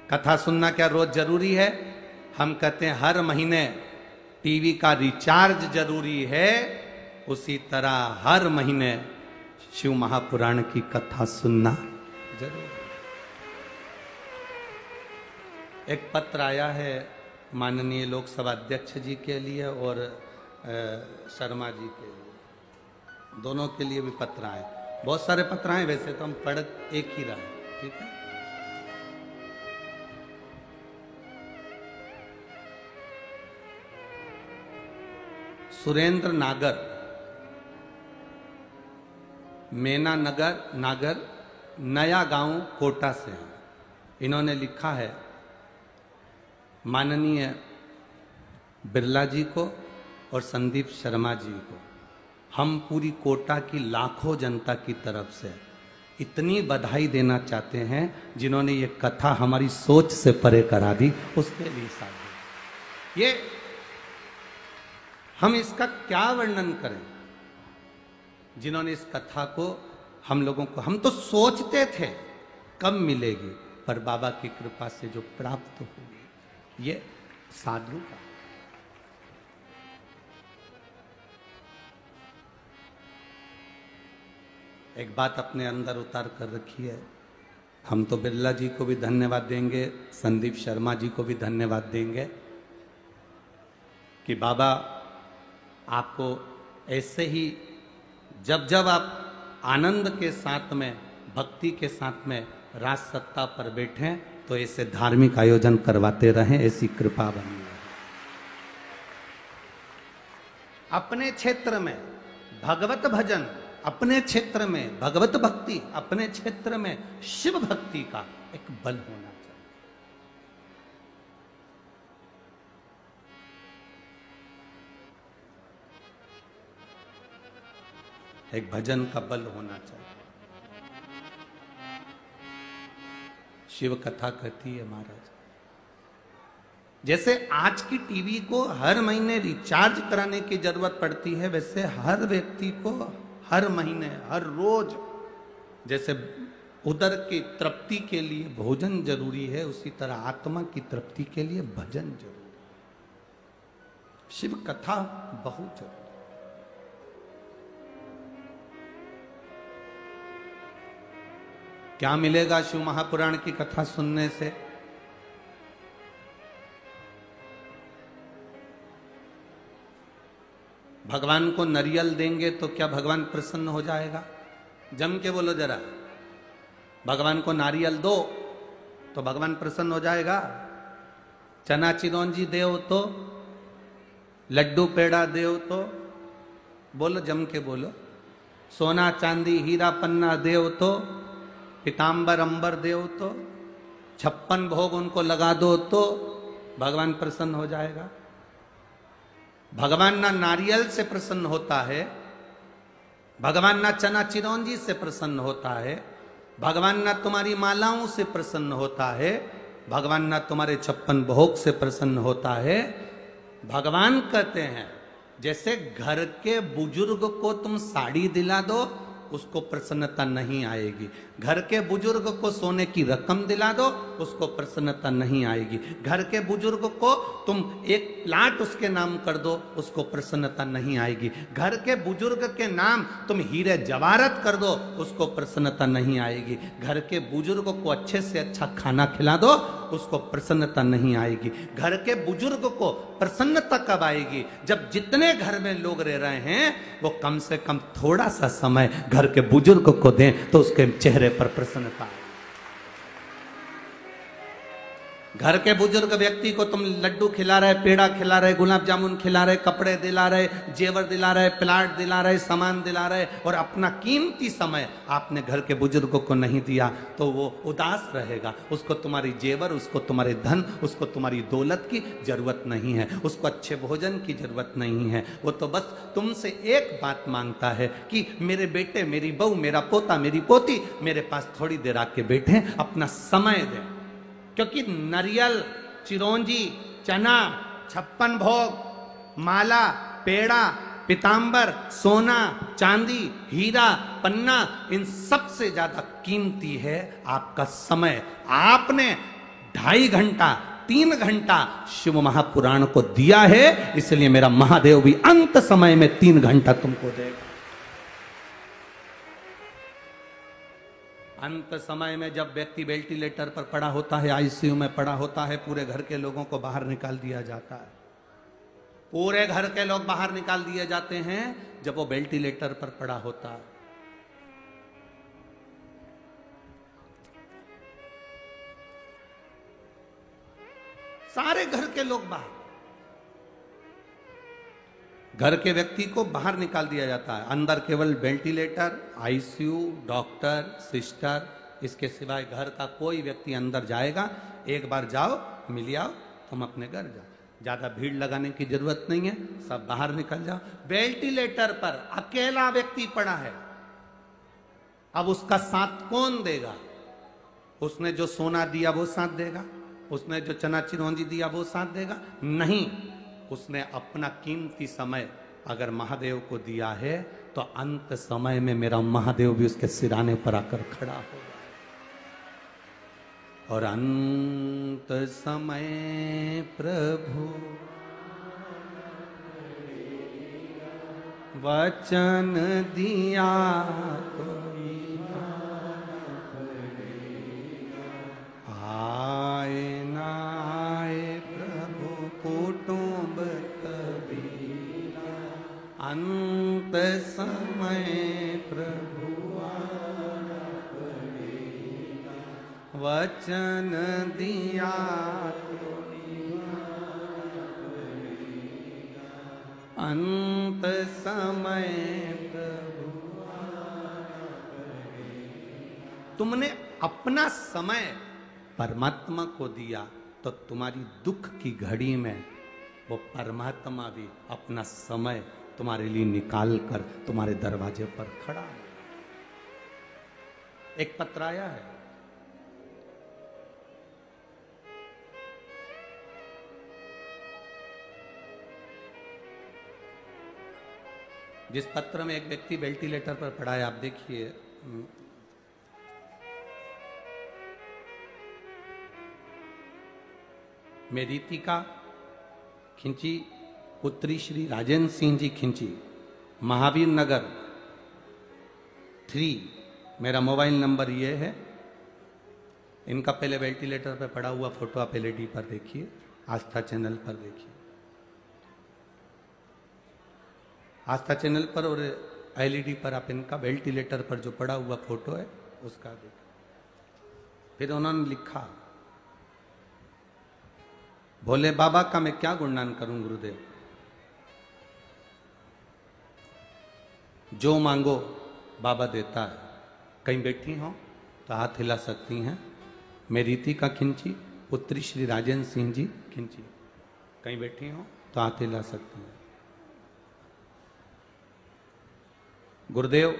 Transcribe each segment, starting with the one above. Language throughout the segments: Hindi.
कथा सुनना क्या रोज जरूरी है? हम कहते हैं हर महीने टीवी का रिचार्ज जरूरी है, उसी तरह हर महीने शिव महापुराण की कथा सुनना जरूरी है। एक पत्र आया है माननीय लोकसभा अध्यक्ष जी के लिए और शर्मा जी के लिए, दोनों के लिए भी पत्र आए। बहुत सारे पत्र आए, वैसे तो हम पढ़ एक ही रहे, ठीक है। सुरेंद्र नागर, मेना नागर नया गांव कोटा से हैं। इन्होंने लिखा है, माननीय बिरला जी को और संदीप शर्मा जी को हम पूरी कोटा की लाखों जनता की तरफ से इतनी बधाई देना चाहते हैं जिन्होंने ये कथा हमारी सोच से परे करा दी, उसके लिए साधु। ये हम इसका क्या वर्णन करें, जिन्होंने इस कथा को हम लोगों को, हम तो सोचते थे कब मिलेगी, पर बाबा की कृपा से जो प्राप्त हुई, ये साधु का। एक बात अपने अंदर उतार कर रखी है, हम तो बिरला जी को भी धन्यवाद देंगे, संदीप शर्मा जी को भी धन्यवाद देंगे कि बाबा आपको ऐसे ही जब जब आप आनंद के साथ में, भक्ति के साथ में राज सत्ता पर बैठें तो ऐसे धार्मिक आयोजन करवाते रहें, ऐसी कृपा बनी रहे। अपने क्षेत्र में भगवत भजन, अपने क्षेत्र में भगवत भक्ति, अपने क्षेत्र में शिव भक्ति का एक बल होना चाहिए। एक भजन का बल होना चाहिए। शिव कथा कहती है महाराज, जैसे आज की टीवी को हर महीने रिचार्ज कराने की जरूरत पड़ती है, वैसे हर व्यक्ति को हर महीने, हर रोज, जैसे उदर की तृप्ति के लिए भोजन जरूरी है, उसी तरह आत्मा की तृप्ति के लिए भजन जरूरी है। शिव कथा बहुत जरूरी। क्या मिलेगा शिव महापुराण की कथा सुनने से? भगवान को नारियल देंगे तो क्या भगवान प्रसन्न हो जाएगा? जम के बोलो जरा, भगवान को नारियल दो तो भगवान प्रसन्न हो जाएगा? चना चिरौंजी देव तो, लड्डू पेड़ा देव तो, बोलो जम के बोलो। सोना चांदी हीरा पन्ना देव तो, पीताम्बर अंबर देव तो, 56 भोग उनको लगा दो तो भगवान प्रसन्न हो जाएगा? भगवान ना नारियल से प्रसन्न होता है, भगवान ना चना चिरौंजी से प्रसन्न होता है, भगवान ना तुम्हारी मालाओं से प्रसन्न होता है, भगवान ना तुम्हारे 56 भोग से प्रसन्न होता है। भगवान कहते हैं जैसे घर के बुजुर्ग को तुम साड़ी दिला दो, उसको प्रसन्नता नहीं आएगी। घर के बुजुर्ग को सोने की रकम दिला दो, उसको प्रसन्नता नहीं आएगी। घर के बुजुर्ग को तुम एक प्लाट उसके नाम कर दो, उसको प्रसन्नता नहीं आएगी। घर के बुजुर्ग के नाम तुम हीरे जवाहरत कर दो, उसको प्रसन्नता नहीं आएगी। घर के बुजुर्ग को अच्छे से अच्छा खाना खिला दो, उसको प्रसन्नता नहीं आएगी। घर के बुजुर्ग को प्रसन्नता कब आएगी? जब जितने घर में लोग रह रहे हैं वो कम से कम थोड़ा सा समय घर के बुजुर्ग को दें तो उसके चेहरे पर प्रसन्नता आए। घर के बुजुर्ग व्यक्ति को तुम लड्डू खिला रहे, पेड़ा खिला रहे, गुलाब जामुन खिला रहे, कपड़े दिला रहे, जेवर दिला रहे, प्लाट दिला रहे, सामान दिला रहे, और अपना कीमती समय आपने घर के बुजुर्गों को नहीं दिया तो वो उदास रहेगा। उसको तुम्हारी जेवर, उसको तुम्हारे धन, उसको तुम्हारी दौलत की जरूरत नहीं है, उसको अच्छे भोजन की जरूरत नहीं है। वो तो बस तुमसे एक बात मांगता है कि मेरे बेटे, मेरी बहू, मेरा पोता, मेरी पोती मेरे पास थोड़ी देर आके बैठे, अपना समय दें। क्योंकि नारियल, चिरौंजी, चना, 56 भोग, माला, पेड़ा, पीताम्बर, सोना, चांदी, हीरा, पन्ना, इन सब से ज्यादा कीमती है आपका समय। आपने 2.5 घंटा 3 घंटा शिव महापुराण को दिया है, इसलिए मेरा महादेव भी अंत समय में 3 घंटा तुमको देगा। अंत समय में जब व्यक्ति वेंटिलेटर पर पड़ा होता है, आईसीयू में पड़ा होता है, पूरे घर के लोगों को बाहर निकाल दिया जाता है। पूरे घर के लोग बाहर निकाल दिए जाते हैं जब वो वेंटिलेटर पर पड़ा होता है। सारे घर के लोग बाहर, घर के व्यक्ति को बाहर निकाल दिया जाता है। अंदर केवल वेंटिलेटर, आईसीयू, डॉक्टर, सिस्टर, इसके सिवाय घर का कोई व्यक्ति अंदर जाएगा, एक बार जाओ मिल आओ, तुम अपने घर जाओ, ज्यादा भीड़ लगाने की जरूरत नहीं है, सब बाहर निकल जाओ। वेंटिलेटर पर अकेला व्यक्ति पड़ा है, अब उसका साथ कौन देगा? उसने जो सोना दिया वो साथ देगा? उसने जो चना चिरौंजी दिया वो साथ देगा? नहीं, उसने अपना कीमती समय अगर महादेव को दिया है तो अंत समय में मेरा महादेव भी उसके सिराने पर आकर खड़ा होगा। और अंत समय प्रभु वचन दिया तो आए ना आए प्रभु कुटुंब कबीरा, अंत समय प्रभु वचन दिया तो अंत समय प्रभु। तुमने अपना समय परमात्मा को दिया तो तुम्हारी दुख की घड़ी में वो परमात्मा भी अपना समय तुम्हारे लिए निकाल कर तुम्हारे दरवाजे पर खड़ा है। एक पत्र आया है, जिस पत्र में एक व्यक्ति वेंटिलेटर पर पड़ा है, आप देखिए, मेरीति का खिंची, पुत्री श्री राजेंद्र सिंह जी खिंची, महावीर नगर 3, मेरा मोबाइल नंबर ये है। इनका पहले वेंटिलेटर पर पड़ा हुआ फोटो आप एलईडी पर देखिए, आस्था चैनल पर देखिए, आस्था चैनल पर और एलईडी पर आप इनका वेंटिलेटर पर जो पड़ा हुआ फोटो है उसका देखिए। फिर उन्होंने लिखा, भोले बाबा का मैं क्या गुणगान करूं गुरुदेव, जो मांगो बाबा देता है। कहीं बैठी हो तो हाथ हिला सकती हैं। मेरीति का खिंची, पुत्री श्री राजेंद्र सिंह जी खिंची, कहीं बैठी हो तो हाथ हिला सकती हैं। गुरुदेव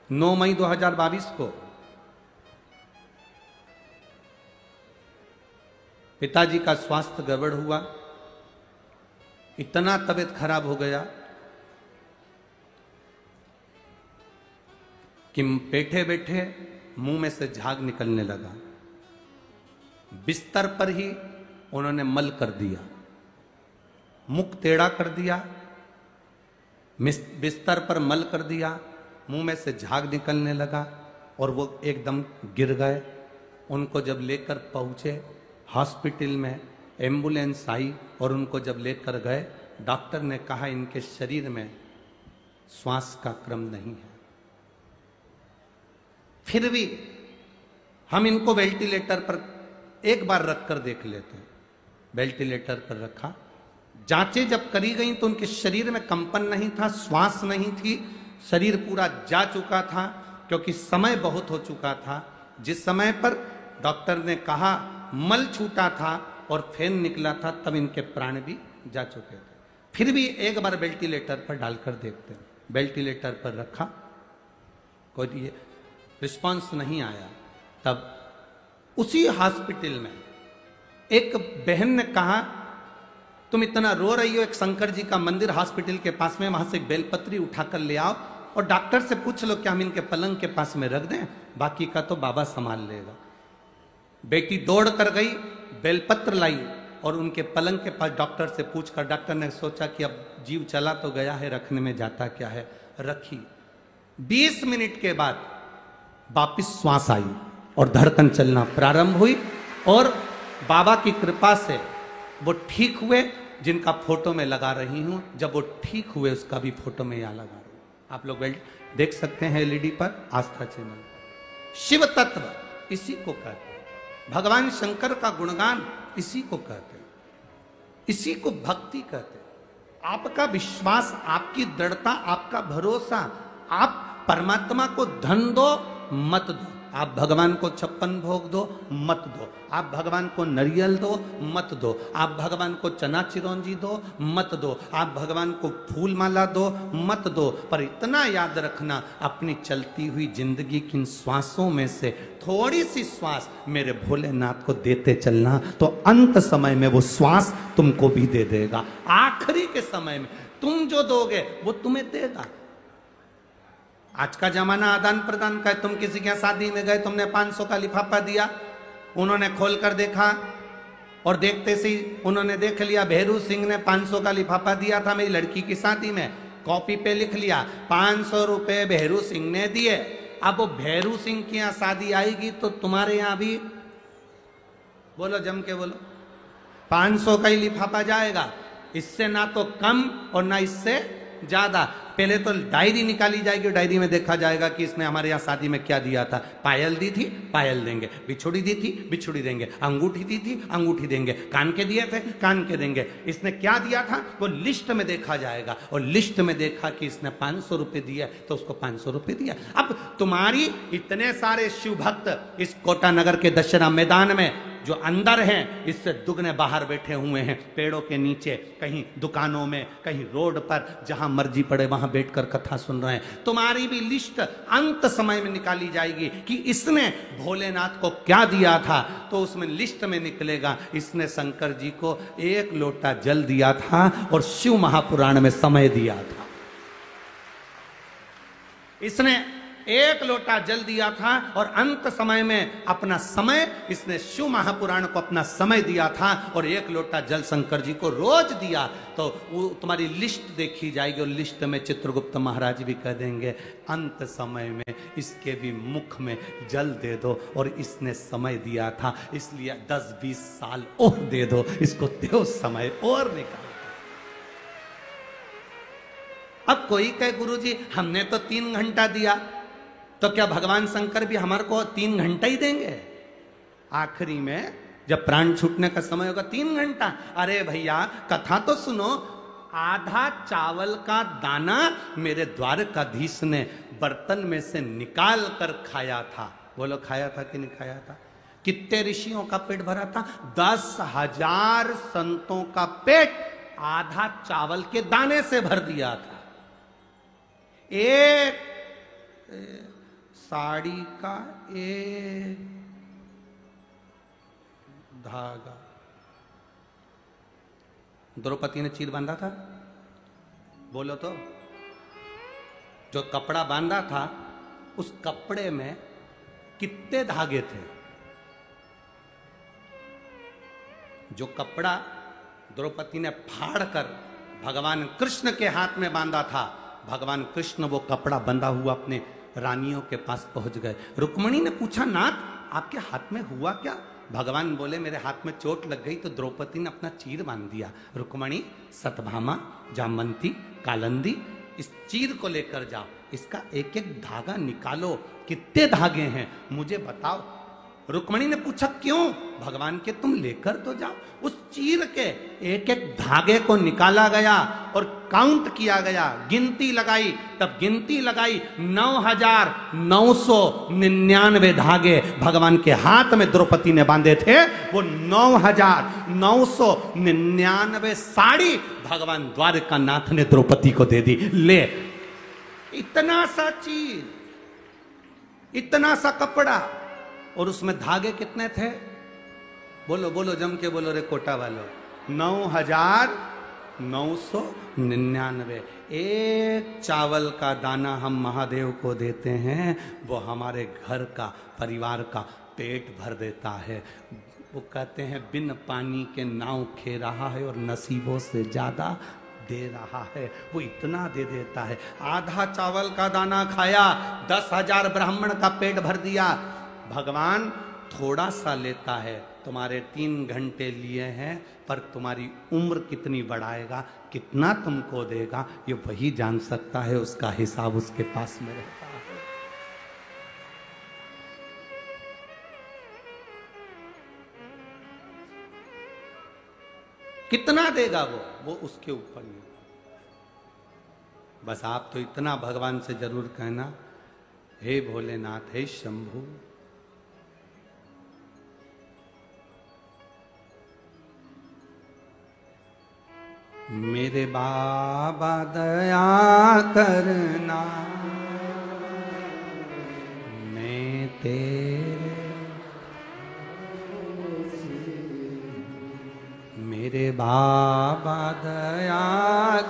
9 मई 2022 को पिताजी का स्वास्थ्य गड़बड़ हुआ, इतना तबीयत खराब हो गया कि बैठे बैठे मुंह में से झाग निकलने लगा। बिस्तर पर ही उन्होंने मल कर दिया, मुख टेढ़ा कर दिया, बिस्तर पर मल कर दिया, मुंह में से झाग निकलने लगा और वो एकदम गिर गए। उनको जब लेकर पहुंचे हॉस्पिटल में, एम्बुलेंस आई और उनको जब लेकर गए, डॉक्टर ने कहा इनके शरीर में श्वास का क्रम नहीं है। फिर भी हम इनको वेंटिलेटर पर एक बार रखकर देख लेते हैं। वेंटिलेटर पर रखा, जांचें जब करी गई तो उनके शरीर में कंपन नहीं था, श्वास नहीं थी, शरीर पूरा जा चुका था क्योंकि समय बहुत हो चुका था। जिस समय पर डॉक्टर ने कहा मल छूटा था और फैन निकला था, तब इनके प्राण भी जा चुके थे। फिर भी एक बार वेंटिलेटर पर डालकर देखते हैं। वेंटिलेटर पर रखा, कोई रिस्पांस नहीं आया। तब उसी हॉस्पिटल में एक बहन ने कहा तुम इतना रो रही हो, एक शंकर जी का मंदिर हॉस्पिटल के पास में, वहां से एक बेलपत्री उठाकर ले आओ और डॉक्टर से पूछ लो कि हम इनके पलंग के पास में रख दें, बाकी का तो बाबा संभाल लेगा। बेटी दौड़ कर गई, बेलपत्र लाई और उनके पलंग के पास डॉक्टर से पूछकर, डॉक्टर ने सोचा कि अब जीव चला तो गया है, रखने में जाता क्या है, रखी। 20 मिनट के बाद वापिस श्वास आई और धड़कन चलना प्रारंभ हुई और बाबा की कृपा से वो ठीक हुए, जिनका फोटो में लगा रही हूं। जब वो ठीक हुए उसका भी फोटो में यहां लगा रही हूं, आप लोग देख सकते हैं एलईडी पर, आस्था चैनल। शिव तत्व इसी को कहते हैं, भगवान शंकर का गुणगान इसी को कहते हैं, इसी को भक्ति कहते हैं। आपका विश्वास, आपकी दृढ़ता, आपका भरोसा, आप परमात्मा को धन दो मत दो, आप भगवान को 56 भोग दो मत दो, आप भगवान को नरियल दो मत दो, आप भगवान को चना चिरौंजी दो मत दो, आप भगवान को फूल माला दो मत दो, पर इतना याद रखना, अपनी चलती हुई जिंदगी की इन श्वासों में से थोड़ी सी श्वास मेरे भोलेनाथ को देते चलना, तो अंत समय में वो श्वास तुमको भी दे देगा। आखिरी के समय में तुम जो दोगे वो तुम्हें देगा। आज का जमाना आदान प्रदान का है। तुम किसी के शादी में गए, तुमने 500 का लिफाफा दिया, उन्होंने खोल कर देखा और देखते से उन्होंने देख लिया भैरू सिंह ने 500 का लिफाफा दिया था मेरी लड़की की शादी में, कॉपी पे लिख लिया 500 रुपए भैरू सिंह ने दिए। अब वो भैरू सिंह की यहाँ शादी आएगी तो तुम्हारे यहाँ भी, बोलो जम के बोलो, 500 का ही लिफाफा जाएगा, इससे ना तो कम और ना इससे ज्यादा। पहले तो डायरी निकाली जाएगी, डायरी में देखा जाएगा कि इसने हमारे यहाँ शादी में क्या दिया था। पायल दी थी, पायल देंगे, बिछुड़ी दी थी, बिछुड़ी देंगे, अंगूठी दी थी, अंगूठी देंगे, कान के दिए थे, कान के देंगे। इसने क्या दिया था वो लिस्ट में देखा जाएगा, और लिस्ट में देखा कि इसने 500 रुपए दिया तो उसको 500 रुपए दिया। अब तुम्हारी इतने सारे शिव भक्त इस कोटा नगर के दशहरा मैदान में जो अंदर हैं, इससे दुगने बाहर बैठे हुए हैं, पेड़ों के नीचे, कहीं दुकानों में, कहीं रोड पर, जहां मर्जी पड़े वहां बैठकर कथा सुन रहे हैं। तुम्हारी भी लिस्ट अंत समय में निकाली जाएगी कि इसने भोलेनाथ को क्या दिया था, तो उसमें लिस्ट में निकलेगा इसने शंकर जी को 1 लोटा जल दिया था और शिव महापुराण में समय दिया था। इसने 1 लोटा जल दिया था और अंत समय में अपना समय, इसने शिव महापुराण को अपना समय दिया था और 1 लोटा जल शंकर जी को रोज दिया। तो वो तुम्हारी लिस्ट देखी जाएगी और लिस्ट में चित्रगुप्त महाराज भी कह देंगे अंत समय में इसके भी मुख में जल दे दो, और इसने समय दिया था इसलिए 10-20 साल और दे दो, इसको दो समय और निकाल। अब कोई कहे गुरुजी हमने तो 3 घंटा दिया, तो क्या भगवान शंकर भी हमारे को 3 घंटा ही देंगे? आखिरी में जब प्राण छूटने का समय होगा 3 घंटा। अरे भैया कथा तो सुनो, आधा चावल का दाना मेरे द्वारकाधीश ने बर्तन में से निकाल कर खाया था। बोलो खाया था कि नहीं खाया था? कितने ऋषियों का पेट भरा था? 10,000 संतों का पेट आधा चावल के दाने से भर दिया था। एक साड़ी का एक धागा द्रौपदी ने चीर बांधा था। बोलो तो, जो कपड़ा बांधा था उस कपड़े में कितने धागे थे? जो कपड़ा द्रौपदी ने फाड़ कर भगवान कृष्ण के हाथ में बांधा था, भगवान कृष्ण वो कपड़ा बंधा हुआ अपने रानियों के पास पहुंच गए। रुक्मणी ने पूछा नाथ आपके हाथ में हुआ क्या? भगवान बोले मेरे हाथ में चोट लग गई तो द्रौपदी ने अपना चीर बांध दिया। रुक्मणी, सतभामा, जामवंती, कालंदी, इस चीर को लेकर जाओ, इसका एक एक धागा निकालो, कितने धागे हैं मुझे बताओ। रुक्मणी ने पूछा क्यों? भगवान के तुम लेकर तो जाओ। उस चीर के एक एक धागे को निकाला गया और काउंट किया गया, गिनती लगाई। तब गिनती लगाई 9,999 धागे भगवान के हाथ में द्रौपदी ने बांधे थे। वो 9,999 साड़ी भगवान द्वारकानाथ ने द्रौपदी को दे दी। ले, इतना सा चीर, इतना सा कपड़ा, और उसमें धागे कितने थे? बोलो बोलो जम के बोलो रे कोटा वालों, 9,999। एक चावल का दाना हम महादेव को देते हैं, वो हमारे घर का, परिवार का पेट भर देता है। वो कहते हैं बिन पानी के नाव खे रहा है और नसीबों से ज्यादा दे रहा है। वो इतना दे देता है। आधा चावल का दाना खाया, 10,000 ब्राह्मण का पेट भर दिया। भगवान थोड़ा सा लेता है, तुम्हारे 3 घंटे लिए हैं, पर तुम्हारी उम्र कितनी बढ़ाएगा, कितना तुमको देगा, ये वही जान सकता है। उसका हिसाब उसके पास में रहता है। कितना देगा वो उसके ऊपर ही। बस आप तो इतना भगवान से जरूर कहना, हे भोलेनाथ, हे शंभू, मेरे बाबा दया करना, मैं तेरे, मेरे बाबा दया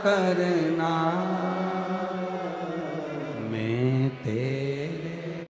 करना।